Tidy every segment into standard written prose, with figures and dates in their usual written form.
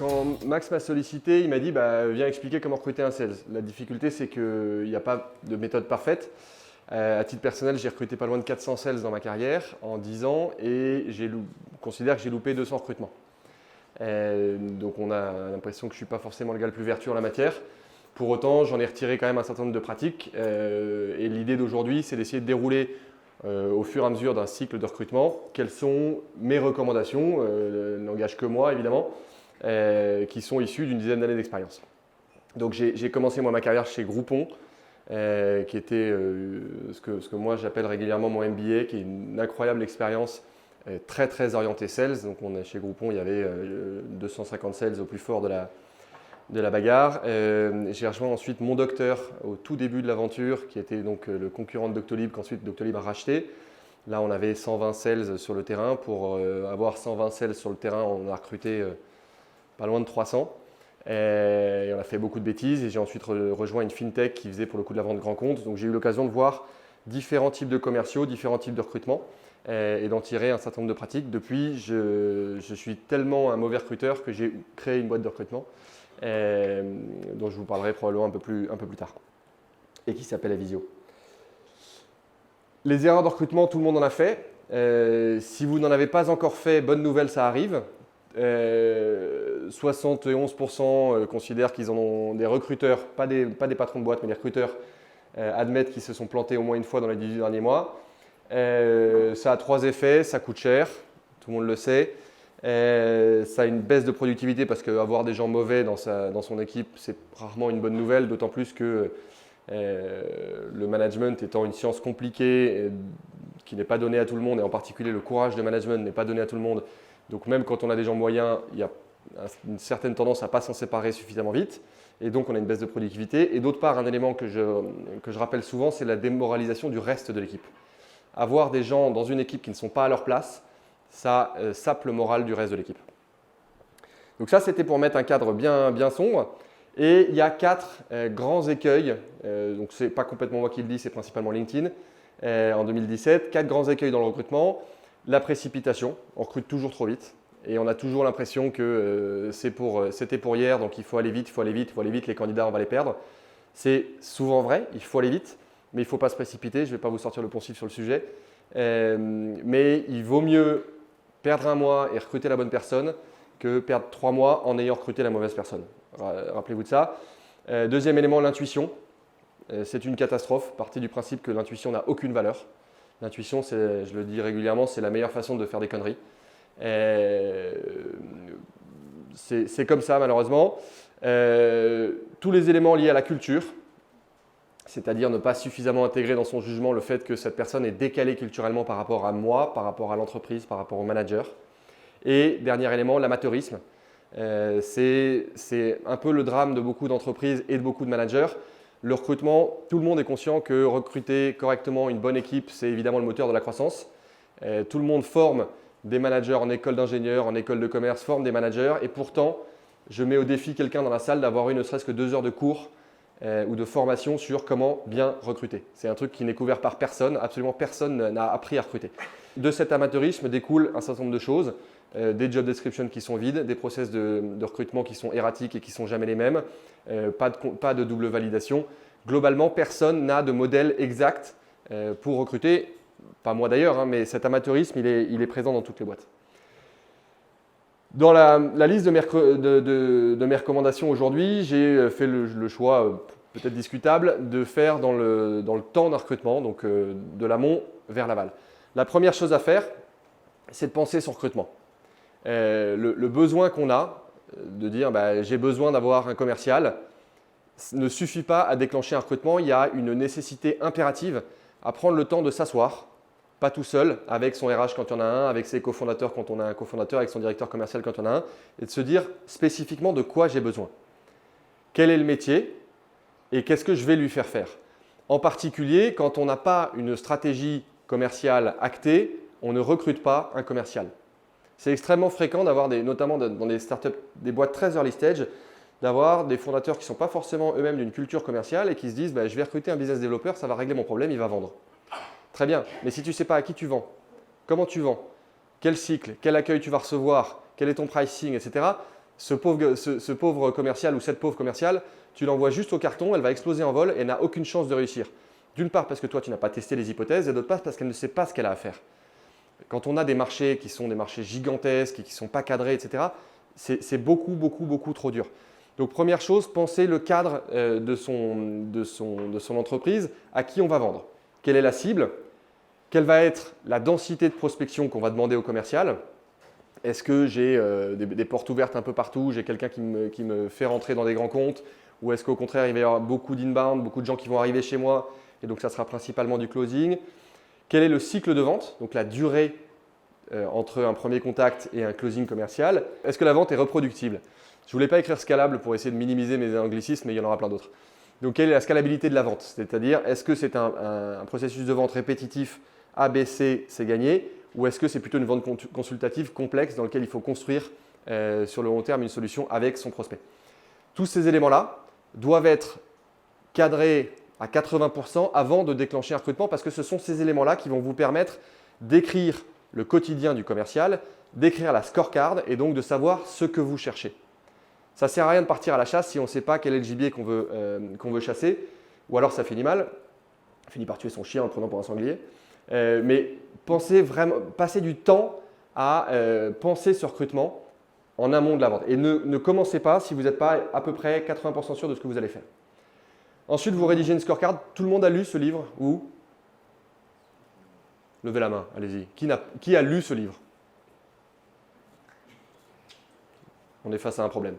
Quand Max m'a sollicité, il m'a dit viens expliquer comment recruter un sales. La difficulté, c'est qu'il n'y a pas de méthode parfaite. À titre personnel, j'ai recruté pas loin de 400 sales dans ma carrière en 10 ans et considère que j'ai loupé 200 recrutements. Donc on a l'impression que je ne suis pas forcément le gars le plus vertueux en la matière. Pour autant, j'en ai retiré quand même un certain nombre de pratiques. Et l'idée d'aujourd'hui, c'est d'essayer de dérouler au fur et à mesure d'un cycle de recrutement quelles sont mes recommandations, n'engage que moi évidemment, qui sont issues d'une dizaine d'années d'expérience. Donc j'ai commencé moi ma carrière chez Groupon, qui était ce que moi j'appelle régulièrement mon MBA, qui est une incroyable expérience très très orientée sales. Donc chez Groupon, il y avait 250 sales au plus fort de la bagarre. J'ai rejoint ensuite Mon Docteur au tout début de l'aventure, qui était donc le concurrent de Doctolib, qu'ensuite Doctolib a racheté. Là, on avait 120 sales sur le terrain. Pour avoir 120 sales sur le terrain, on a recruté pas loin de 300. Et on a fait beaucoup de bêtises. Et j'ai ensuite rejoint une fintech qui faisait pour le coup de la vente grand compte. Donc j'ai eu l'occasion de voir différents types de commerciaux, différents types de recrutement et d'en tirer un certain nombre de pratiques. Depuis, je suis tellement un mauvais recruteur que j'ai créé une boîte de recrutement dont je vous parlerai probablement un peu plus tard et qui s'appelle Avisio. Les erreurs de recrutement, tout le monde en a fait. Si vous n'en avez pas encore fait, bonne nouvelle, ça arrive. 71% considèrent qu'ils en ont, des recruteurs, pas des patrons de boîte, mais des recruteurs admettent qu'ils se sont plantés au moins une fois dans les 18 derniers mois. Ça a 3 effets, ça coûte cher, tout le monde le sait. Ça a une baisse de productivité parce qu'avoir des gens mauvais dans son équipe, c'est rarement une bonne nouvelle, d'autant plus que le management étant une science compliquée qui n'est pas donnée à tout le monde, et en particulier le courage de management n'est pas donné à tout le monde. Donc même quand on a des gens moyens, il y a une certaine tendance à ne pas s'en séparer suffisamment vite. Et donc on a une baisse de productivité. Et d'autre part, un élément que je rappelle souvent, c'est la démoralisation du reste de l'équipe. Avoir des gens dans une équipe qui ne sont pas à leur place, ça sape le moral du reste de l'équipe. Donc ça, c'était pour mettre un cadre bien sombre. Et il y a 4 grands écueils. Donc ce n'est pas complètement moi qui le dis, c'est principalement LinkedIn. En 2017, 4 grands écueils dans le recrutement. La précipitation, on recrute toujours trop vite et on a toujours l'impression que c'était pour hier, donc il faut aller vite, les candidats on va les perdre. C'est souvent vrai, il faut aller vite, mais il ne faut pas se précipiter, je ne vais pas vous sortir le poncif sur le sujet. Mais il vaut mieux perdre un mois et recruter la bonne personne que perdre 3 mois en ayant recruté la mauvaise personne. Rappelez-vous de ça. Deuxième élément, l'intuition. C'est une catastrophe, partez du principe que l'intuition n'a aucune valeur. L'intuition, je le dis régulièrement, c'est la meilleure façon de faire des conneries. C'est comme ça malheureusement. Tous les éléments liés à la culture, c'est-à-dire ne pas suffisamment intégrer dans son jugement le fait que cette personne est décalée culturellement par rapport à moi, par rapport à l'entreprise, par rapport au manager. Et dernier élément, l'amateurisme. C'est un peu le drame de beaucoup d'entreprises et de beaucoup de managers. Le recrutement, tout le monde est conscient que recruter correctement une bonne équipe, c'est évidemment le moteur de la croissance. Tout le monde forme des managers en école d'ingénieurs, en école de commerce, forme des managers. Et pourtant, je mets au défi quelqu'un dans la salle d'avoir eu ne serait-ce que 2 heures de cours ou de formation sur comment bien recruter. C'est un truc qui n'est couvert par personne. Absolument personne n'a appris à recruter. De cet amateurisme découle un certain nombre de choses. Des job descriptions qui sont vides, des process de recrutement qui sont erratiques et qui ne sont jamais les mêmes, pas de double validation. Globalement, personne n'a de modèle exact pour recruter, pas moi d'ailleurs, mais cet amateurisme, il est présent dans toutes les boîtes. Dans la liste de mes recommandations aujourd'hui, j'ai fait le choix, peut-être discutable, de faire dans le temps d'un recrutement, donc de l'amont vers l'aval. La première chose à faire, c'est de penser son recrutement. Le besoin qu'on a de dire j'ai besoin d'avoir un commercial ne suffit pas à déclencher un recrutement. Il y a une nécessité impérative à prendre le temps de s'asseoir, pas tout seul, avec son RH quand il y en a un, avec ses cofondateurs quand on a un cofondateur, avec son directeur commercial quand on a un, et de se dire spécifiquement de quoi j'ai besoin. Quel est le métier et qu'est-ce que je vais lui faire faire. En particulier, quand on n'a pas une stratégie commerciale actée, on ne recrute pas un commercial. C'est extrêmement fréquent d'avoir, notamment dans des startups, des boîtes très early stage, d'avoir des fondateurs qui ne sont pas forcément eux-mêmes d'une culture commerciale et qui se disent je vais recruter un business développeur, ça va régler mon problème, il va vendre. Très bien, mais si tu ne sais pas à qui tu vends, comment tu vends, quel cycle, quel accueil tu vas recevoir, quel est ton pricing, etc., ce pauvre commercial ou cette pauvre commerciale, tu l'envoies juste au carton, elle va exploser en vol et n'a aucune chance de réussir. D'une part parce que toi, tu n'as pas testé les hypothèses et d'autre part parce qu'elle ne sait pas ce qu'elle a à faire. Quand on a des marchés qui sont des marchés gigantesques et qui ne sont pas cadrés, etc., c'est beaucoup trop dur. Donc première chose, pensez le cadre de son entreprise, à qui on va vendre. Quelle est la cible? Quelle va être la densité de prospection qu'on va demander au commercial? Est-ce que j'ai des portes ouvertes un peu partout? J'ai quelqu'un qui me fait rentrer dans des grands comptes? Ou est-ce qu'au contraire, il va y avoir beaucoup d'inbound, beaucoup de gens qui vont arriver chez moi et donc ça sera principalement du closing? Quel est le cycle de vente? Donc la durée entre un premier contact et un closing commercial. Est-ce que la vente est reproductible? Je ne voulais pas écrire scalable pour essayer de minimiser mes anglicismes, mais il y en aura plein d'autres. Donc quelle est la scalabilité de la vente? C'est-à-dire, est-ce que c'est un processus de vente répétitif A, B, C, c'est gagné? Ou est-ce que c'est plutôt une vente consultative complexe dans laquelle il faut construire sur le long terme une solution avec son prospect? Tous ces éléments-là doivent être cadrés à 80% avant de déclencher un recrutement parce que ce sont ces éléments-là qui vont vous permettre d'écrire le quotidien du commercial, d'écrire la scorecard et donc de savoir ce que vous cherchez. Ça ne sert à rien de partir à la chasse si on ne sait pas quel est le gibier qu'on veut chasser, ou alors ça finit mal, on finit par tuer son chien en le prenant pour un sanglier. Mais pensez vraiment, passez du temps à penser ce recrutement en amont de la vente. Et ne commencez pas si vous n'êtes pas à peu près 80% sûr de ce que vous allez faire. Ensuite, vous rédigez une scorecard. Tout le monde a lu ce livre ou? Levez la main, allez-y. Qui a lu ce livre? On est face à un problème.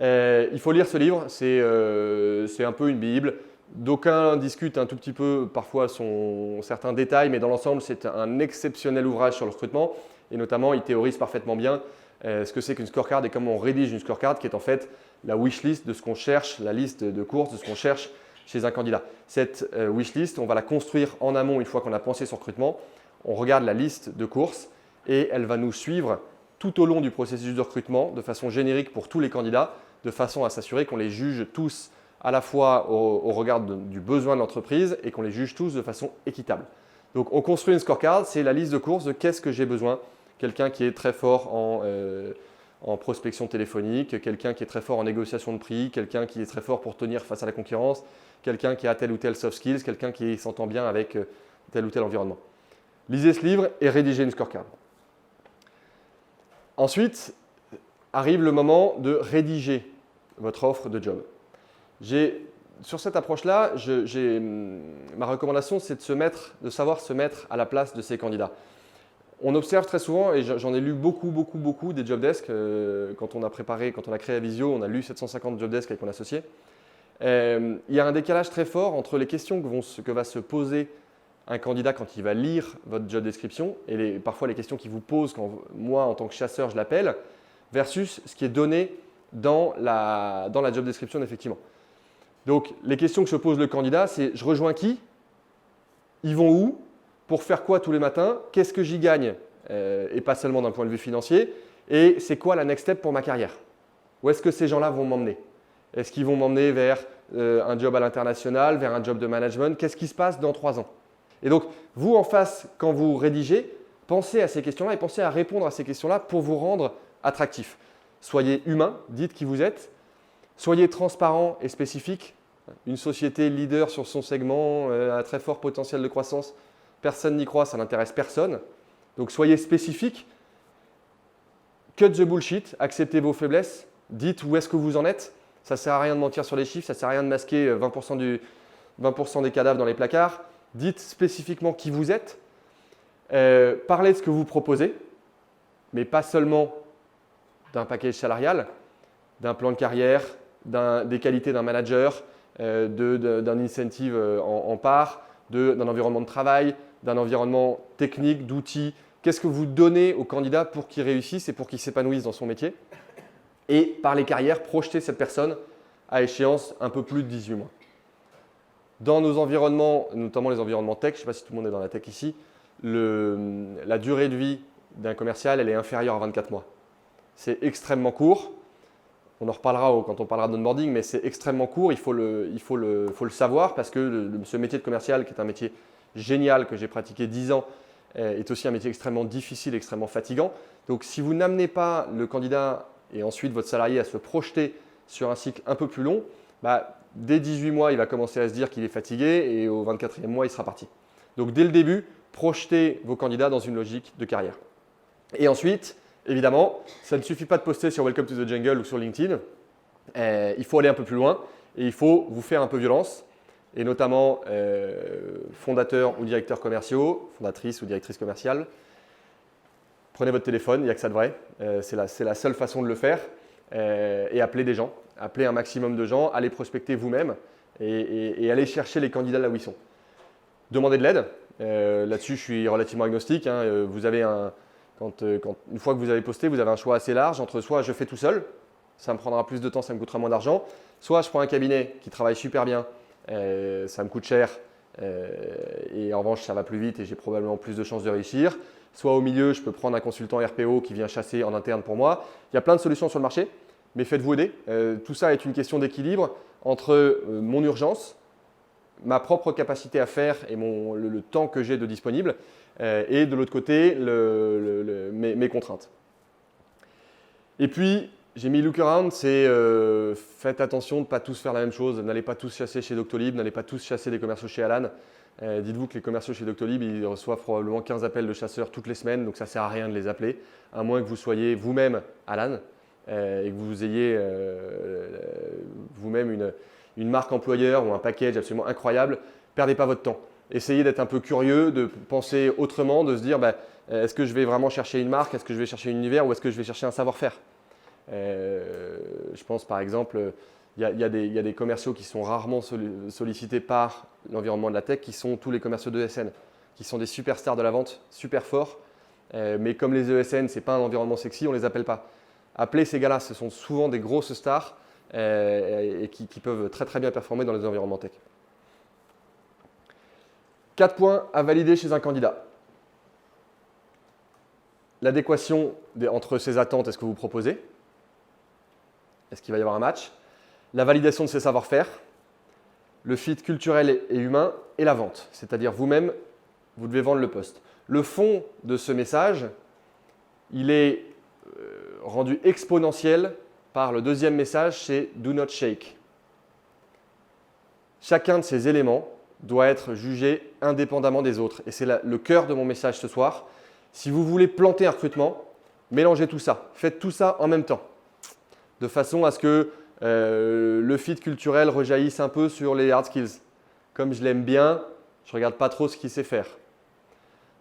Il faut lire ce livre, c'est un peu une bible. D'aucuns discutent un tout petit peu parfois certains détails, mais dans l'ensemble, c'est un exceptionnel ouvrage sur le recrutement. Et notamment, il théorise parfaitement bien ce que c'est qu'une scorecard et comment on rédige une scorecard qui est en fait la wishlist de ce qu'on cherche, la liste de courses de ce qu'on cherche chez un candidat. Cette wishlist, on va la construire en amont une fois qu'on a pensé son recrutement. On regarde la liste de courses et elle va nous suivre tout au long du processus de recrutement de façon générique pour tous les candidats, de façon à s'assurer qu'on les juge tous à la fois au regard du besoin de l'entreprise et qu'on les juge tous de façon équitable. Donc on construit une scorecard, c'est la liste de courses de qu'est-ce que j'ai besoin. Quelqu'un qui est très fort en prospection téléphonique, quelqu'un qui est très fort en négociation de prix, quelqu'un qui est très fort pour tenir face à la concurrence, quelqu'un qui a tel ou tel soft skills, quelqu'un qui s'entend bien avec tel ou tel environnement. Lisez ce livre et rédigez une scorecard. Ensuite, arrive le moment de rédiger votre offre de job. Sur cette approche-là, ma recommandation, c'est de savoir se mettre à la place de ces candidats. On observe très souvent, et j'en ai lu beaucoup des job desks. Quand on a créé Avisio, on a lu 750 job desks avec mon associé. Il y a un décalage très fort entre les questions que va se poser un candidat quand il va lire votre job description et parfois les questions qu'il vous pose quand moi, en tant que chasseur, je l'appelle, versus ce qui est donné dans la job description effectivement. Donc, les questions que se pose le candidat, c'est « je rejoins qui? Ils vont où? Pour faire quoi tous les matins? Qu'est-ce que j'y gagne ?» et pas seulement d'un point de vue financier. Et c'est quoi la next step pour ma carrière? Où est-ce que ces gens-là vont m'emmener? Est-ce qu'ils vont m'emmener vers un job à l'international, vers un job de management? Qu'est-ce qui se passe dans 3 ans? Et donc, vous en face, quand vous rédigez, pensez à ces questions-là et pensez à répondre à ces questions-là pour vous rendre attractif. Soyez humain, dites qui vous êtes. Soyez transparent et spécifique. Une société leader sur son segment, un très fort potentiel de croissance, personne n'y croit, ça n'intéresse personne. Donc soyez spécifique. Cut the bullshit, acceptez vos faiblesses, dites où est-ce que vous en êtes. Ça ne sert à rien de mentir sur les chiffres, ça ne sert à rien de masquer 20% des cadavres dans les placards. Dites spécifiquement qui vous êtes. Parlez de ce que vous proposez, mais pas seulement d'un package salarial, d'un plan de carrière, des qualités d'un manager, d'un incentive en part, d'un environnement de travail, d'un environnement technique, d'outils. Qu'est-ce que vous donnez aux candidats pour qu'il réussisse et pour qu'il s'épanouisse dans son métier? Et par les carrières, projeter cette personne à échéance un peu plus de 18 mois. Dans nos environnements, notamment les environnements tech, je ne sais pas si tout le monde est dans la tech ici, la durée de vie d'un commercial, elle est inférieure à 24 mois. C'est extrêmement court. On en reparlera quand on parlera d'onboarding, mais c'est extrêmement court. Il faut le savoir parce que ce métier de commercial, qui est un métier génial que j'ai pratiqué 10 ans, est aussi un métier extrêmement difficile, extrêmement fatigant. Donc, si vous n'amenez pas le candidat et ensuite votre salarié à se projeter sur un cycle un peu plus long, dès 18 mois, il va commencer à se dire qu'il est fatigué et au 24e mois, il sera parti. Donc dès le début, projetez vos candidats dans une logique de carrière. Et ensuite, évidemment, ça ne suffit pas de poster sur Welcome to the Jungle ou sur LinkedIn. Il faut aller un peu plus loin et il faut vous faire un peu violence. Et notamment fondateurs ou directeurs commerciaux, fondatrices ou directrices commerciales. Prenez votre téléphone, il n'y a que ça de vrai. C'est la seule façon de le faire. Et appelez des gens, appelez un maximum de gens, allez prospecter vous-même et allez chercher les candidats là où ils sont. Demandez de l'aide. Là-dessus, je suis relativement agnostique. Vous avez une fois que vous avez posté, vous avez un choix assez large entre soit je fais tout seul, ça me prendra plus de temps, ça me coûtera moins d'argent, soit je prends un cabinet qui travaille super bien, ça me coûte cher et en revanche, ça va plus vite et j'ai probablement plus de chances de réussir. Soit au milieu, je peux prendre un consultant RPO qui vient chasser en interne pour moi. Il y a plein de solutions sur le marché, mais faites-vous aider. Tout ça est une question d'équilibre entre mon urgence, ma propre capacité à faire et le temps que j'ai de disponible, et de l'autre côté, mes contraintes. Et puis, j'ai mis look around, c'est faites attention de ne pas tous faire la même chose. N'allez pas tous chasser chez Doctolib, n'allez pas tous chasser des commerciaux chez Alan. Dites-vous que les commerciaux chez Doctolib, ils reçoivent probablement 15 appels de chasseurs toutes les semaines, donc ça ne sert à rien de les appeler, à moins que vous soyez vous-même Alan et que vous ayez vous-même une marque employeur ou un package absolument incroyable. Perdez pas votre temps. Essayez d'être un peu curieux, de penser autrement, de se dire est-ce que je vais vraiment chercher une marque, est-ce que je vais chercher un univers ou est-ce que je vais chercher un savoir-faire. Je pense par exemple, il y a des commerciaux qui sont rarement sollicités par l'environnement de la tech, qui sont tous les commerciaux d'ESN, qui sont des superstars de la vente, super forts. Mais comme les ESN, ce n'est pas un environnement sexy, on ne les appelle pas. Appelez ces gars-là, ce sont souvent des grosses stars et qui peuvent très très bien performer dans les environnements tech. 4 points à valider chez un candidat. L'adéquation entre ses attentes et ce que vous proposez. Est-ce qu'il va y avoir un match? La validation de ses savoir-faire, le fit culturel et humain et la vente. C'est-à-dire vous-même, vous devez vendre le poste. Le fond de ce message, il est rendu exponentiel par le deuxième message, c'est « Do not shake ». Chacun de ces éléments doit être jugé indépendamment des autres. Et c'est le cœur de mon message ce soir. Si vous voulez planter un recrutement, mélangez tout ça. Faites tout ça en même temps. De façon à ce que le fit culturel rejaillisse un peu sur les hard skills. Comme je l'aime bien, je ne regarde pas trop ce qu'il sait faire.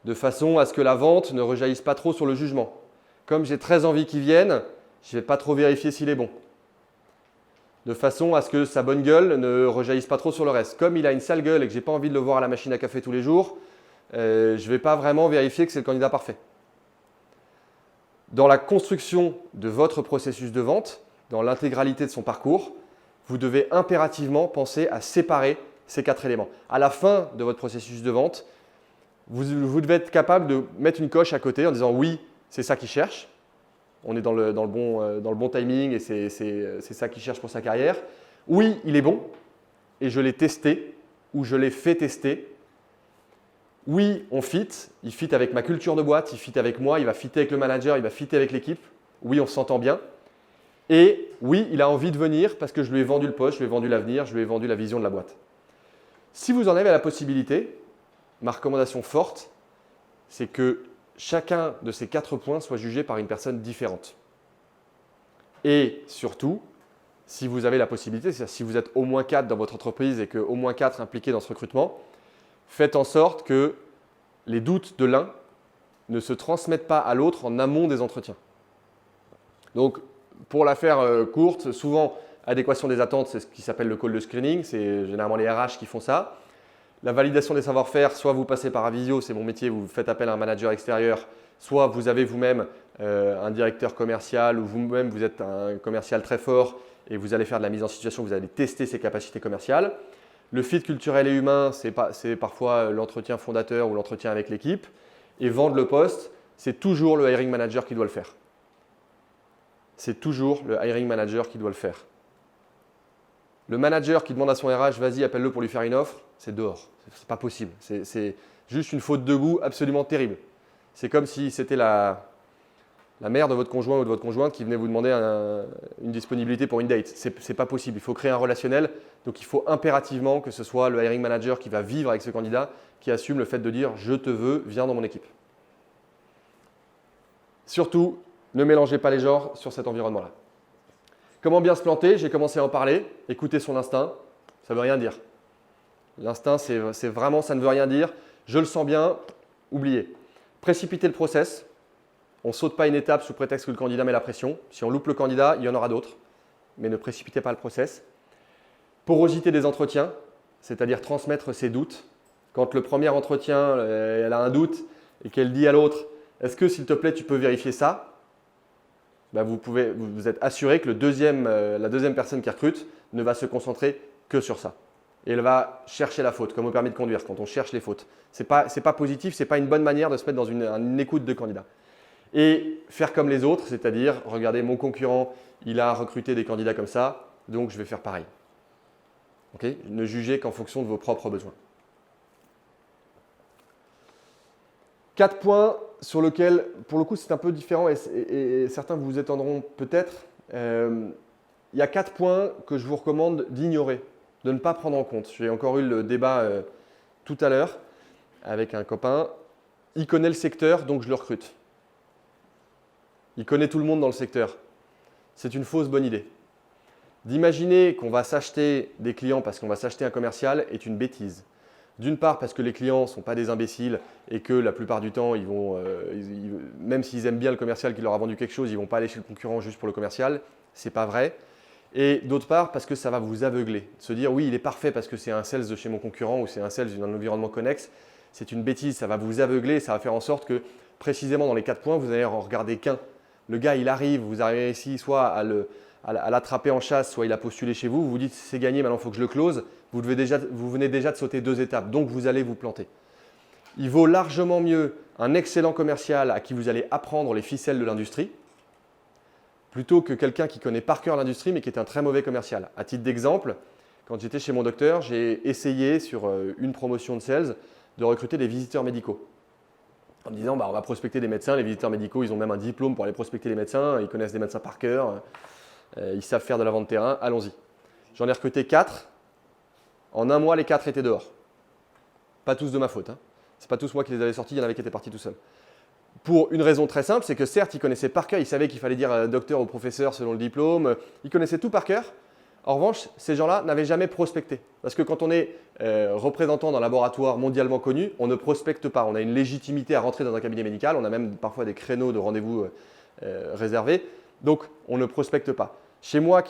De façon à ce que la vente ne rejaillisse pas trop sur le jugement. Comme j'ai très envie qu'il vienne, je ne vais pas trop vérifier s'il est bon. De façon à ce que sa bonne gueule ne rejaillisse pas trop sur le reste. Comme il a une sale gueule et que je n'ai pas envie de le voir à la machine à café tous les jours, je ne vais pas vraiment vérifier que c'est le candidat parfait. Dans la construction de votre processus de vente, dans l'intégralité de son parcours, vous devez impérativement penser à séparer ces 4 éléments. À la fin de votre processus de vente, vous devez être capable de mettre une coche à côté en disant oui, c'est ça qu'il cherche. On est dans le bon timing et c'est ça qu'il cherche pour sa carrière. Oui, il est bon et je l'ai testé ou je l'ai fait tester. Oui, on fit. Il fit avec ma culture de boîte, il fit avec moi, il va fitter avec le manager, il va fitter avec l'équipe. Oui, on s'entend bien. Et oui, il a envie de venir parce que je lui ai vendu le poste, je lui ai vendu l'avenir, je lui ai vendu la vision de la boîte. Si vous en avez la possibilité, ma recommandation forte, c'est que chacun de ces 4 points soit jugé par une personne différente. Et surtout, si vous avez la possibilité, c'est-à-dire si vous êtes au moins 4 dans votre entreprise et qu'au moins 4 impliqués dans ce recrutement, faites en sorte que les doutes de l'un ne se transmettent pas à l'autre en amont des entretiens. Donc, pour la faire courte, souvent, adéquation des attentes, c'est ce qui s'appelle le call de screening. C'est généralement les RH qui font ça. La validation des savoir-faire, soit vous passez par Avisio, c'est mon métier, vous faites appel à un manager extérieur, soit vous avez vous-même un directeur commercial ou vous-même vous êtes un commercial très fort et vous allez faire de la mise en situation, vous allez tester ses capacités commerciales. Le fit culturel et humain, c'est parfois l'entretien fondateur ou l'entretien avec l'équipe. Et vendre le poste, c'est toujours le hiring manager qui doit le faire. C'est toujours le hiring manager qui doit le faire. Le manager qui demande à son RH, vas-y, appelle-le pour lui faire une offre, c'est dehors. C'est pas possible. C'est juste une faute de goût absolument terrible. C'est comme si c'était la la mère de votre conjoint ou de votre conjointe qui venait vous demander une disponibilité pour une date. Ce n'est pas possible. Il faut créer un relationnel. Donc, il faut impérativement que ce soit le hiring manager qui va vivre avec ce candidat, qui assume le fait de dire « je te veux, viens dans mon équipe ». Surtout, ne mélangez pas les genres sur cet environnement-là. Comment bien se planter? J'ai commencé à en parler. Écoutez son instinct, ça ne veut rien dire. L'instinct, c'est vraiment, ça ne veut rien dire. Je le sens bien, oubliez. Précipiter le process. On ne saute pas une étape sous prétexte que le candidat met la pression. Si on loupe le candidat, il y en aura d'autres. Mais ne précipitez pas le process. Porosité des entretiens, c'est-à-dire transmettre ses doutes. Quand le premier entretien, elle a un doute et qu'elle dit à l'autre « Est-ce que, s'il te plaît, tu peux vérifier ça ?» Ben vous êtes assuré que la deuxième personne qui recrute ne va se concentrer que sur ça. Et elle va chercher la faute, comme au permis de conduire, quand on cherche les fautes. Ce n'est pas positif, ce n'est pas une bonne manière de se mettre dans une écoute de candidat. Et faire comme les autres, c'est-à-dire, regardez, mon concurrent, il a recruté des candidats comme ça, donc je vais faire pareil. Okay? Ne jugez qu'en fonction de vos propres besoins. 4 points sur lesquels, pour le coup, c'est un peu différent et certains vous étendront peut-être. Il y a 4 points que je vous recommande d'ignorer, de ne pas prendre en compte. J'ai encore eu le débat tout à l'heure avec un copain. Il connaît le secteur, donc je le recrute. Il connaît tout le monde dans le secteur. C'est une fausse bonne idée. D'imaginer qu'on va s'acheter des clients parce qu'on va s'acheter un commercial est une bêtise. D'une part parce que les clients ne sont pas des imbéciles et que la plupart du temps, même s'ils aiment bien le commercial qui leur a vendu quelque chose, ils ne vont pas aller chez le concurrent juste pour le commercial. Ce n'est pas vrai. Et d'autre part parce que ça va vous aveugler. Se dire oui, il est parfait parce que c'est un sales de chez mon concurrent ou c'est un sales d'un environnement connexe, c'est une bêtise. Ça va vous aveugler et ça va faire en sorte que précisément dans les 4 points, vous n'allez en regarder qu'un. Le gars, il arrive, vous arrivez ici soit à l'attraper en chasse, soit il a postulé chez vous, vous vous dites c'est gagné, maintenant il faut que je le close. Vous venez déjà de sauter 2 étapes, donc vous allez vous planter. Il vaut largement mieux un excellent commercial à qui vous allez apprendre les ficelles de l'industrie, plutôt que quelqu'un qui connaît par cœur l'industrie mais qui est un très mauvais commercial. À titre d'exemple, quand j'étais chez mon docteur, j'ai essayé sur une promotion de sales de recruter des visiteurs médicaux. En me disant, on va prospecter des médecins, les visiteurs médicaux, ils ont même un diplôme pour aller prospecter les médecins, ils connaissent des médecins par cœur, ils savent faire de la vente de terrain, allons-y. J'en ai recruté 4. En un mois, les 4 étaient dehors. Pas tous de ma faute. Hein. Ce n'est pas tous moi qui les avais sortis, il y en avait qui étaient partis tout seuls. Pour une raison très simple, c'est que certes, ils connaissaient par cœur, ils savaient qu'il fallait dire docteur ou professeur selon le diplôme, ils connaissaient tout par cœur. En revanche, ces gens-là n'avaient jamais prospecté. Parce que quand on est représentant d'un laboratoire mondialement connu, on ne prospecte pas. On a une légitimité à rentrer dans un cabinet médical, on a même parfois des créneaux de rendez-vous réservés. Donc, on ne prospecte pas. Chez moi,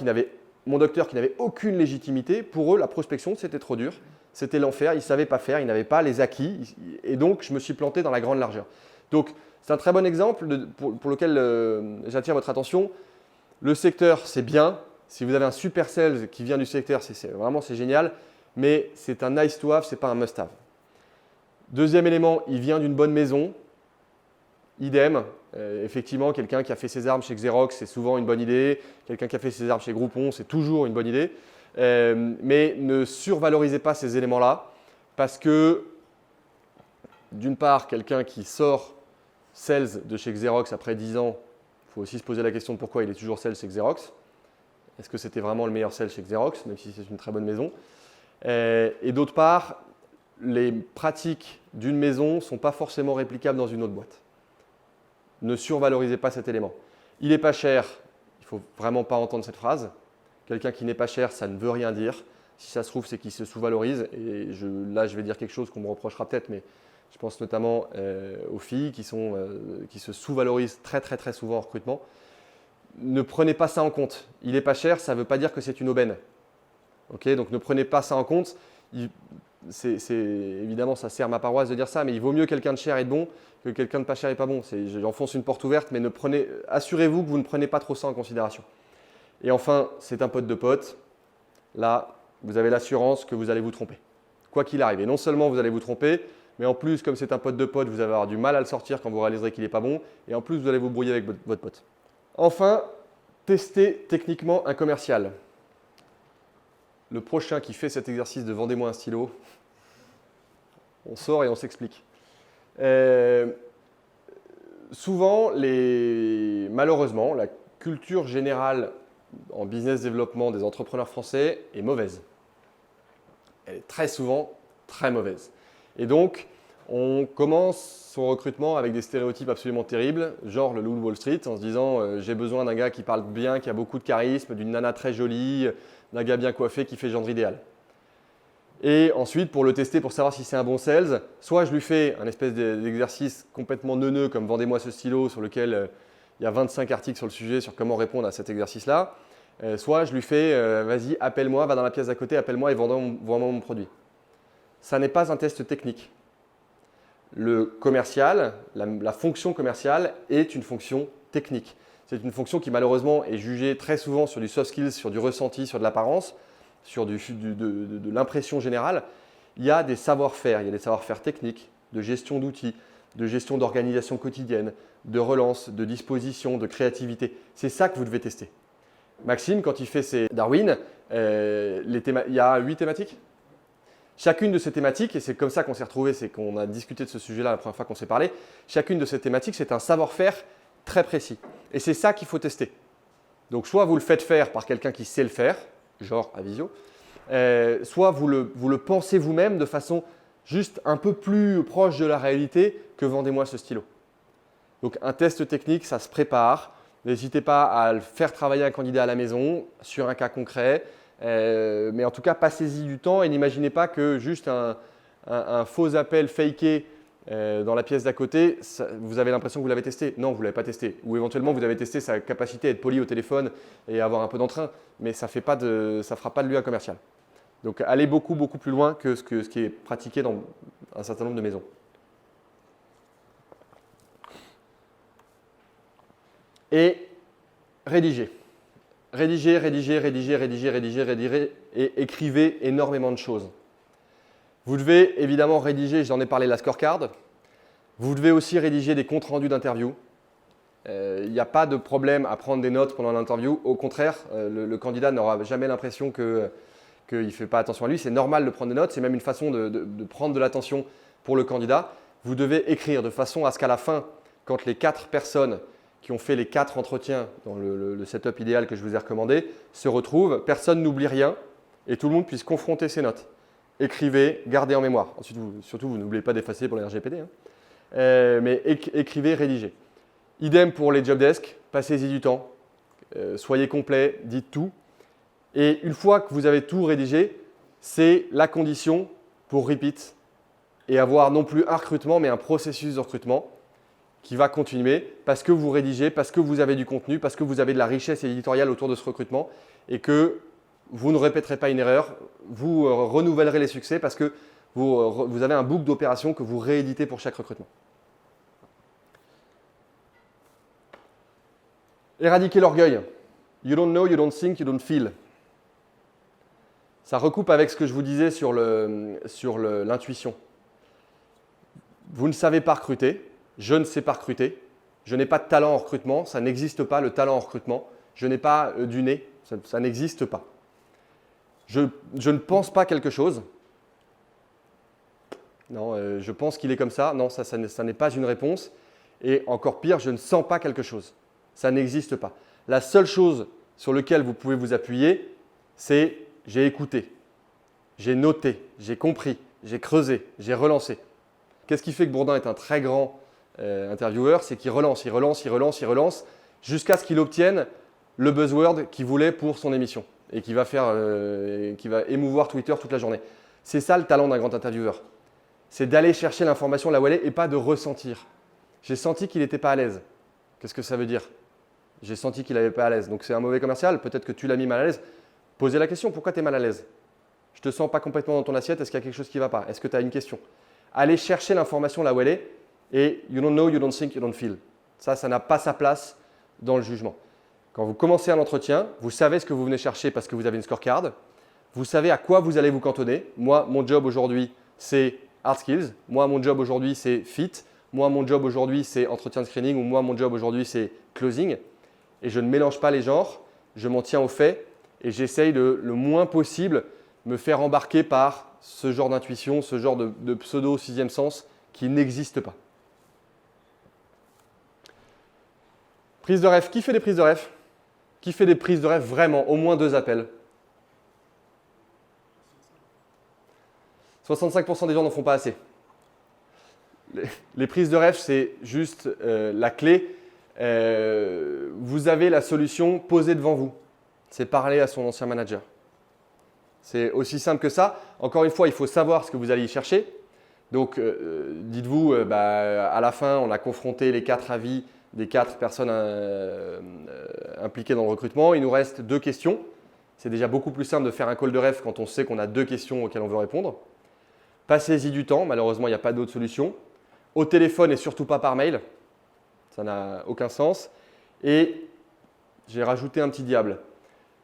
mon docteur qui n'avait aucune légitimité, pour eux, la prospection, c'était trop dur. C'était l'enfer, ils ne savaient pas faire, ils n'avaient pas les acquis. Et donc, je me suis planté dans la grande largeur. Donc, c'est un très bon exemple pour lequel j'attire votre attention. Le secteur, c'est bien. Si vous avez un super sales qui vient du secteur, c'est génial. Mais c'est un nice to have, ce n'est pas un must have. Deuxième élément, il vient d'une bonne maison. Idem, effectivement, quelqu'un qui a fait ses armes chez Xerox, c'est souvent une bonne idée. Quelqu'un qui a fait ses armes chez Groupon, c'est toujours une bonne idée. Mais ne survalorisez pas ces éléments-là parce que, d'une part, quelqu'un qui sort sales de chez Xerox après 10 ans, il faut aussi se poser la question de pourquoi il est toujours sales chez Xerox. Est-ce que c'était vraiment le meilleur sales chez Xerox, même si c'est une très bonne maison? Et d'autre part, les pratiques d'une maison ne sont pas forcément réplicables dans une autre boîte. Ne survalorisez pas cet élément. Il n'est pas cher, il ne faut vraiment pas entendre cette phrase. Quelqu'un qui n'est pas cher, ça ne veut rien dire. Si ça se trouve, c'est qu'il se sous-valorise. Et là, je vais dire quelque chose qu'on me reprochera peut-être, mais je pense notamment aux filles qui se sous-valorisent très, très, très souvent en recrutement. Ne prenez pas ça en compte. Il n'est pas cher, ça ne veut pas dire que c'est une aubaine. Okay, donc ne prenez pas ça en compte. Évidemment, ça sert ma paroisse de dire ça, mais il vaut mieux quelqu'un de cher et de bon que quelqu'un de pas cher et pas bon. J'enfonce une porte ouverte, mais assurez-vous que vous ne prenez pas trop ça en considération. Et enfin, c'est un pote de pote. Là, vous avez l'assurance que vous allez vous tromper. Quoi qu'il arrive. Et non seulement vous allez vous tromper, mais en plus, comme c'est un pote de pote, vous allez avoir du mal à le sortir quand vous réaliserez qu'il n'est pas bon. Et en plus, vous allez vous brouiller avec votre pote. Enfin, testez techniquement un commercial. Le prochain qui fait cet exercice de vendez-moi un stylo, on sort et on s'explique. souvent, malheureusement, la culture générale en business développement des entrepreneurs français est mauvaise. Elle est très souvent très mauvaise. Et donc, on commence son recrutement avec des stéréotypes absolument terribles, genre le loup de Wall Street, en se disant j'ai besoin d'un gars qui parle bien, qui a beaucoup de charisme, d'une nana très jolie, d'un gars bien coiffé qui fait gendre idéal. Et ensuite, pour le tester, pour savoir si c'est un bon sales, soit je lui fais un espèce d'exercice complètement neuneux comme vendez-moi ce stylo sur lequel il y a 25 articles sur le sujet sur comment répondre à cet exercice-là, soit je lui fais vas-y, appelle-moi, va dans la pièce d'à côté, appelle-moi et vends-moi mon produit. Ça n'est pas un test technique. Le commercial, la fonction commerciale est une fonction technique. C'est une fonction qui malheureusement est jugée très souvent sur du soft skills, sur du ressenti, sur de l'apparence, sur de l'impression générale. Il y a des savoir-faire, il y a des savoir-faire techniques, de gestion d'outils, de gestion d'organisation quotidienne, de relance, de disposition, de créativité. C'est ça que vous devez tester. Maxime, quand il fait ses Darwin, il y a 8 thématiques. Chacune de ces thématiques, et c'est comme ça qu'on s'est retrouvés, c'est qu'on a discuté de ce sujet-là la première fois qu'on s'est parlé, chacune de ces thématiques, c'est un savoir-faire très précis. Et c'est ça qu'il faut tester. Donc, soit vous le faites faire par quelqu'un qui sait le faire, genre Avisio, soit vous le pensez vous-même de façon juste un peu plus proche de la réalité que vendez-moi ce stylo. Donc, un test technique, ça se prépare. N'hésitez pas à faire travailler un candidat à la maison sur un cas concret. Mais en tout cas, passez-y du temps et n'imaginez pas que juste un faux appel faké dans la pièce d'à côté, vous avez l'impression que vous l'avez testé. Non, vous ne l'avez pas testé. Ou éventuellement, vous avez testé sa capacité à être poli au téléphone et à avoir un peu d'entrain, mais ça ne fera pas de lui un commercial. Donc, allez beaucoup, beaucoup plus loin que ce qui est pratiqué dans un certain nombre de maisons. Et rédigez. Rédigez et écrivez énormément de choses. Vous devez évidemment rédiger, j'en ai parlé, la scorecard. Vous devez aussi rédiger des comptes rendus d'interview. Il n'y a pas de problème à prendre des notes pendant l'interview. Au contraire, le candidat n'aura jamais l'impression qu'il ne fait pas attention à lui. C'est normal de prendre des notes. C'est même une façon de prendre de l'attention pour le candidat. Vous devez écrire de façon à ce qu'à la fin, quand les 4 personnes qui ont fait les 4 entretiens dans le setup idéal que je vous ai recommandé, se retrouvent, personne n'oublie rien et tout le monde puisse confronter ses notes. Écrivez, gardez en mémoire. Ensuite, surtout, vous n'oubliez pas d'effacer pour les RGPD. Mais écrivez, rédigez. Idem pour les job desks, passez-y du temps, soyez complet, dites tout. Et une fois que vous avez tout rédigé, c'est la condition pour repeat et avoir non plus un recrutement, mais un processus de recrutement qui va continuer parce que vous rédigez, parce que vous avez du contenu, parce que vous avez de la richesse éditoriale autour de ce recrutement et que vous ne répéterez pas une erreur, vous renouvellerez les succès parce que vous avez un book d'opérations que vous rééditez pour chaque recrutement. Éradiquer l'orgueil. You don't know, you don't think, you don't feel. Ça recoupe avec ce que je vous disais sur l'intuition. Vous ne savez pas recruter. Je ne sais pas recruter, je n'ai pas de talent en recrutement, ça n'existe pas le talent en recrutement, je n'ai pas du nez, ça n'existe pas. Je ne pense pas quelque chose, non, je pense qu'il est comme ça, non, ça n'est pas une réponse, et encore pire, je ne sens pas quelque chose, ça n'existe pas. La seule chose sur laquelle vous pouvez vous appuyer, c'est j'ai écouté, j'ai noté, j'ai compris, j'ai creusé, j'ai relancé. Qu'est-ce qui fait que Bourdin est un très grand intervieweur, c'est qu'il relance jusqu'à ce qu'il obtienne le buzzword qu'il voulait pour son émission et qui va émouvoir Twitter toute la journée. C'est ça le talent d'un grand intervieweur. C'est d'aller chercher l'information là où elle est et pas de ressentir. J'ai senti qu'il n'était pas à l'aise. Qu'est-ce que ça veut dire? J'ai senti qu'il n'était pas à l'aise. Donc c'est un mauvais commercial, peut-être que tu l'as mis mal à l'aise. Posez la question, pourquoi tu es mal à l'aise? Je ne te sens pas complètement dans ton assiette, est-ce qu'il y a quelque chose qui ne va pas? Est-ce que tu as une question? Allez chercher l'information là où elle est. Et you don't know, you don't think, you don't feel. Ça n'a pas sa place dans le jugement. Quand vous commencez un entretien, vous savez ce que vous venez chercher parce que vous avez une scorecard. Vous savez à quoi vous allez vous cantonner. Moi, mon job aujourd'hui, c'est hard skills. Moi, mon job aujourd'hui, c'est fit. Moi, mon job aujourd'hui, c'est entretien de screening. Ou moi, mon job aujourd'hui, c'est closing. Et je ne mélange pas les genres. Je m'en tiens aux faits et j'essaye de le moins possible me faire embarquer par ce genre d'intuition, ce genre de pseudo sixième sens qui n'existe pas. Prise de ref. Qui fait des prises de ref? Qui fait des prises de ref vraiment? Au moins 2 appels. 65% des gens n'en font pas assez. Les prises de ref, c'est juste la clé. Vous avez la solution posée devant vous. C'est parler à son ancien manager. C'est aussi simple que ça. Encore une fois, il faut savoir ce que vous allez y chercher. Donc, dites-vous, à la fin, on a confronté les 4 avis des 4 personnes impliquées dans le recrutement. Il nous reste 2 questions. C'est déjà beaucoup plus simple de faire un call de ref quand on sait qu'on a 2 questions auxquelles on veut répondre. Passez-y du temps. Malheureusement, il n'y a pas d'autre solution. Au téléphone et surtout pas par mail. Ça n'a aucun sens. Et j'ai rajouté un petit diable.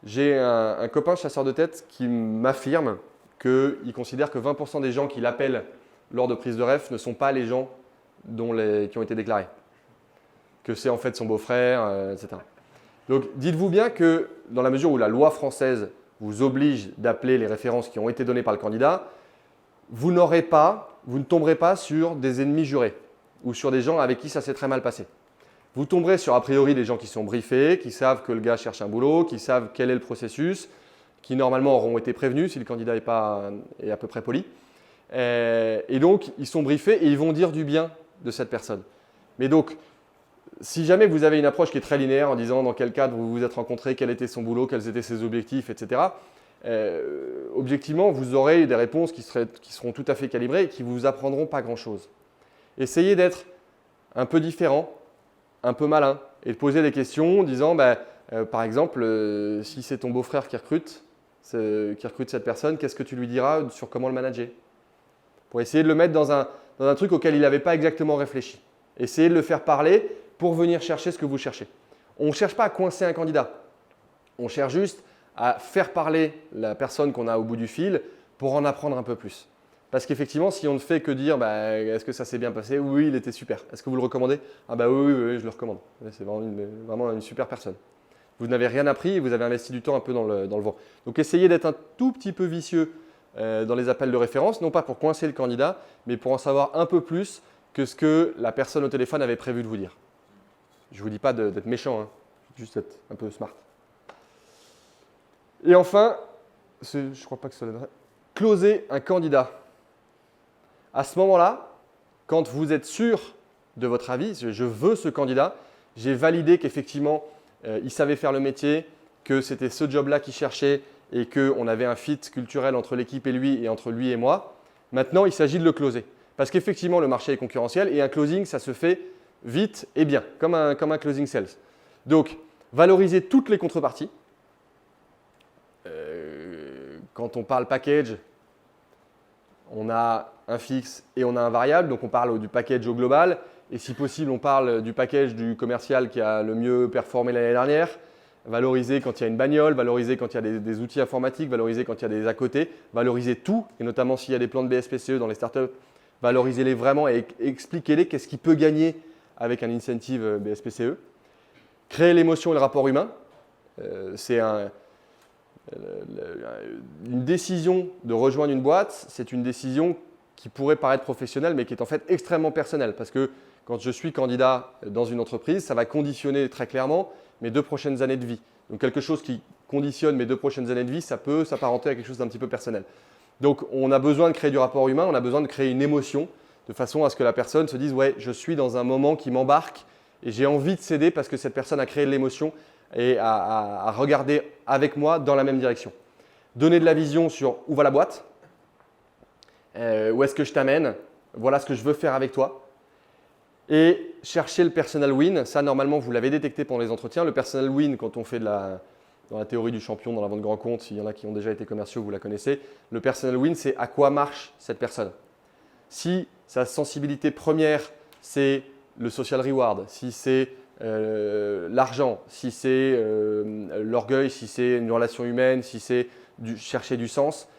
J'ai un copain chasseur de tête qui m'affirme qu'il considère que 20% des gens qui l'appellent lors de prise de ref ne sont pas les gens qui ont été déclarés. Que c'est en fait son beau-frère, etc. Donc dites-vous bien que dans la mesure où la loi française vous oblige d'appeler les références qui ont été données par le candidat, vous ne tomberez pas sur des ennemis jurés ou sur des gens avec qui ça s'est très mal passé. Vous tomberez sur a priori des gens qui sont briefés, qui savent que le gars cherche un boulot, qui savent quel est le processus, qui normalement auront été prévenus si le candidat est à peu près poli. Et donc, ils sont briefés et ils vont dire du bien de cette personne. Mais donc, si jamais vous avez une approche qui est très linéaire en disant dans quel cadre vous vous êtes rencontrés, quel était son boulot, quels étaient ses objectifs, etc., objectivement, vous aurez des réponses qui seront tout à fait calibrées et qui ne vous apprendront pas grand-chose. Essayez d'être un peu différent, un peu malin et de poser des questions en disant, par exemple, si c'est ton beau-frère qui recrute cette personne, qu'est-ce que tu lui diras sur comment le manager? Pour essayer de le mettre dans un truc auquel il n'avait pas exactement réfléchi. Essayez de le faire parler pour venir chercher ce que vous cherchez. On ne cherche pas à coincer un candidat. On cherche juste à faire parler la personne qu'on a au bout du fil pour en apprendre un peu plus. Parce qu'effectivement, si on ne fait que dire est-ce que ça s'est bien passé? Oui, il était super. Est-ce que vous le recommandez? Ah oui, je le recommande. C'est vraiment une super personne. Vous n'avez rien appris et vous avez investi du temps un peu dans le vent. Donc essayez d'être un tout petit peu vicieux dans les appels de référence, non pas pour coincer le candidat, mais pour en savoir un peu plus que ce que la personne au téléphone avait prévu de vous dire. Je ne vous dis pas d'être méchant, hein, juste être un peu smart. Et enfin, je ne crois pas que ce soit closer un candidat. À ce moment-là, quand vous êtes sûr de votre avis, je veux ce candidat, j'ai validé qu'effectivement, il savait faire le métier, que c'était ce job-là qu'il cherchait et qu'on avait un fit culturel entre l'équipe et lui et entre lui et moi. Maintenant, il s'agit de le closer. Parce qu'effectivement, le marché est concurrentiel et un closing, ça se fait vite et bien, comme un closing sales. Donc, valorisez toutes les contreparties. Quand on parle package, on a un fixe et on a un variable, donc on parle du package au global. Et si possible, on parle du package du commercial qui a le mieux performé l'année dernière. Valoriser quand il y a une bagnole, valoriser quand il y a des outils informatiques, valoriser quand il y a des à côté, valoriser tout, et notamment s'il y a des plans de BSPCE dans les startups, valorisez-les vraiment et expliquez-les qu'est-ce qui peut gagner avec un incentive BSPCE. Créer l'émotion et le rapport humain. C'est une décision de rejoindre une boîte, c'est une décision qui pourrait paraître professionnelle, mais qui est en fait extrêmement personnelle. Parce que quand je suis candidat dans une entreprise, ça va conditionner très clairement mes 2 prochaines années de vie. Donc quelque chose qui conditionne mes 2 prochaines années de vie, ça peut s'apparenter à quelque chose d'un petit peu personnel. Donc on a besoin de créer du rapport humain, on a besoin de créer une émotion, de façon à ce que la personne se dise « ouais, je suis dans un moment qui m'embarque et j'ai envie de céder parce que cette personne a créé de l'émotion et à regarder avec moi dans la même direction ». Donner de la vision sur où va la boîte, où est-ce que je t'amène, voilà ce que je veux faire avec toi. Et chercher le personal win, ça normalement vous l'avez détecté pendant les entretiens. Le personal win, quand on fait dans la théorie du champion, dans la vente grand compte, s'il y en a qui ont déjà été commerciaux, vous la connaissez. Le personal win, c'est à quoi marche cette personne. Si sa sensibilité première, c'est le social reward, si c'est l'argent, si c'est l'orgueil, si c'est une relation humaine, si c'est chercher du sens,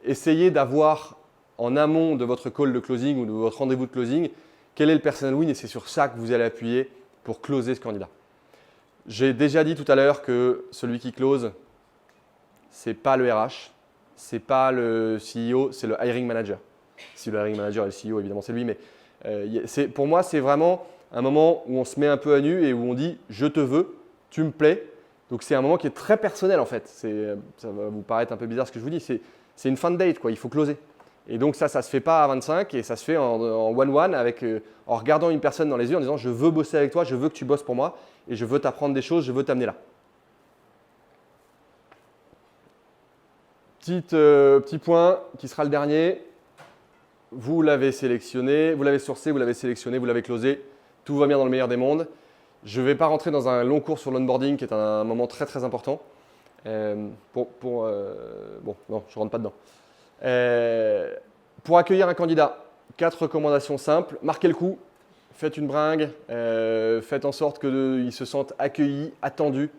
essayez d'avoir en amont de votre call de closing ou de votre rendez-vous de closing, quel est le personal win et c'est sur ça que vous allez appuyer pour closer ce candidat. J'ai déjà dit tout à l'heure que celui qui close, ce n'est pas le RH, ce n'est pas le CEO, c'est le hiring manager. Si le hiring manager est le CEO, évidemment, c'est lui, mais pour moi, c'est vraiment un moment où on se met un peu à nu et où on dit « je te veux, tu me plais ». Donc c'est un moment qui est très personnel en fait. Ça va vous paraître un peu bizarre ce que je vous dis, c'est une fin de date, quoi. Il faut closer. Et donc ça ne se fait pas à 25 et ça se fait en one-one en regardant une personne dans les yeux en disant « je veux bosser avec toi, je veux que tu bosses pour moi et je veux t'apprendre des choses, je veux t'amener là ». Petit point qui sera le dernier. Vous l'avez sélectionné, vous l'avez sourcé, vous l'avez sélectionné, vous l'avez closé. Tout va bien dans le meilleur des mondes. Je ne vais pas rentrer dans un long cours sur l'onboarding qui est un moment très très important. Bon, non, je ne rentre pas dedans. Pour accueillir un candidat, 4 recommandations simples. Marquez le coup, faites une bringue, faites en sorte qu'il se sente accueilli, attendu.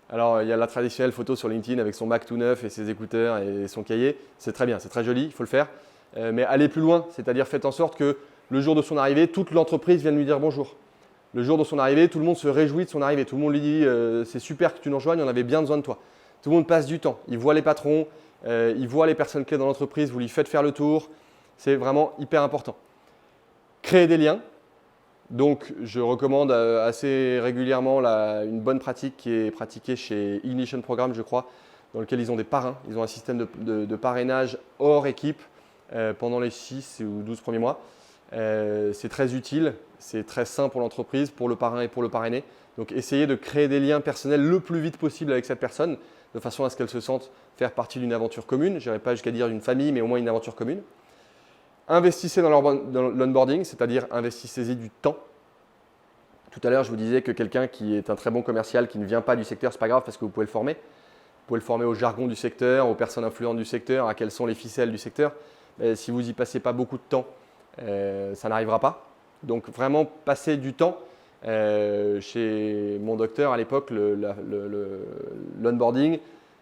Alors, il y a la traditionnelle photo sur LinkedIn avec son Mac tout neuf et ses écouteurs et son cahier. C'est très bien, c'est très joli, il faut le faire. Mais allez plus loin, c'est-à-dire faites en sorte que le jour de son arrivée, toute l'entreprise vienne lui dire bonjour. Le jour de son arrivée, tout le monde se réjouit de son arrivée. Tout le monde lui dit c'est super que tu nous rejoignes, on avait bien besoin de toi. Tout le monde passe du temps. Il voit les patrons, il voit les personnes clés dans l'entreprise, vous lui faites faire le tour. C'est vraiment hyper important. Créer des liens. Donc, je recommande assez régulièrement une bonne pratique qui est pratiquée chez Ignition Programme, je crois, dans lequel ils ont des parrains. Ils ont un système de parrainage hors équipe pendant les 6 ou 12 premiers mois. C'est très utile, c'est très sain pour l'entreprise, pour le parrain et pour le parrainé. Donc, essayez de créer des liens personnels le plus vite possible avec cette personne, de façon à ce qu'elle se sente faire partie d'une aventure commune. Je n'irai pas jusqu'à dire d'une famille, mais au moins une aventure commune. Investissez dans l'onboarding, c'est-à-dire investissez-y du temps. Tout à l'heure, je vous disais que quelqu'un qui est un très bon commercial, qui ne vient pas du secteur, ce n'est pas grave parce que vous pouvez le former. Vous pouvez le former au jargon du secteur, aux personnes influentes du secteur, à quelles sont les ficelles du secteur. Mais si vous n'y passez pas beaucoup de temps, ça n'arrivera pas. Donc vraiment, passez du temps. Chez mon docteur à l'époque, l'onboarding,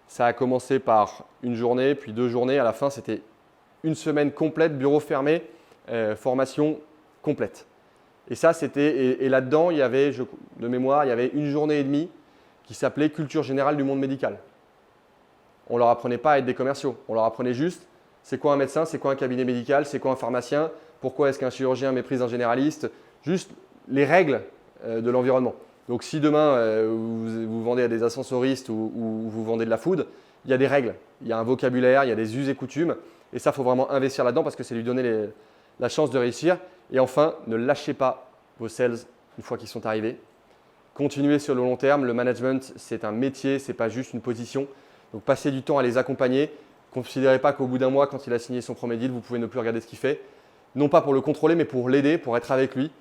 ça a commencé par une journée, puis 2 journées. À la fin, c'était une semaine complète, bureau fermé, formation complète. Et ça, c'était. Et là-dedans, il y avait, de mémoire, il y avait 1 journée et demie qui s'appelait Culture générale du monde médical. On ne leur apprenait pas à être des commerciaux. On leur apprenait juste c'est quoi un médecin, c'est quoi un cabinet médical, c'est quoi un pharmacien, pourquoi est-ce qu'un chirurgien méprise un généraliste, juste les règles de l'environnement. Donc, si demain, vous vendez à des ascensoristes ou vous vendez de la food, il y a des règles, il y a un vocabulaire, il y a des us et coutumes. Et ça, il faut vraiment investir là-dedans parce que c'est lui donner la chance de réussir. Et enfin, ne lâchez pas vos sales une fois qu'ils sont arrivés. Continuez sur le long terme. Le management, c'est un métier, ce n'est pas juste une position. Donc, passez du temps à les accompagner. Ne considérez pas qu'au bout d'1 mois, quand il a signé son premier deal, vous pouvez ne plus regarder ce qu'il fait. Non pas pour le contrôler, mais pour l'aider, pour être avec lui.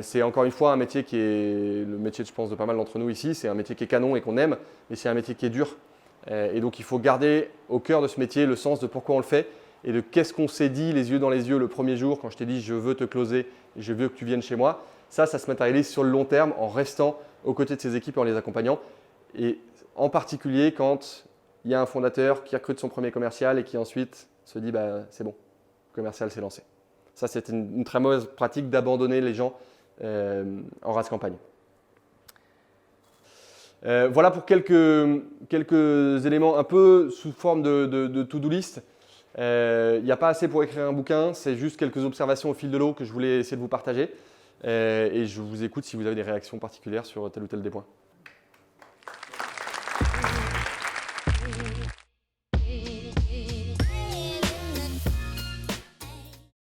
C'est encore une fois un métier qui est le métier, je pense, de pas mal d'entre nous ici. C'est un métier qui est canon et qu'on aime, mais c'est un métier qui est dur. Et donc, il faut garder au cœur de ce métier le sens de pourquoi on le fait et de qu'est-ce qu'on s'est dit les yeux dans les yeux le premier jour quand je t'ai dit je veux te closer et je veux que tu viennes chez moi. Ça se matérialise sur le long terme en restant aux côtés de ses équipes et en les accompagnant. Et en particulier quand il y a un fondateur qui recrute son premier commercial et qui ensuite se dit c'est bon, le commercial s'est lancé. Ça, c'est une très mauvaise pratique d'abandonner les gens en race campagne. Voilà pour quelques éléments un peu sous forme de to-do list. Il n'y a pas assez pour écrire un bouquin, c'est juste quelques observations au fil de l'eau que je voulais essayer de vous partager. Et je vous écoute si vous avez des réactions particulières sur tel ou tel des points.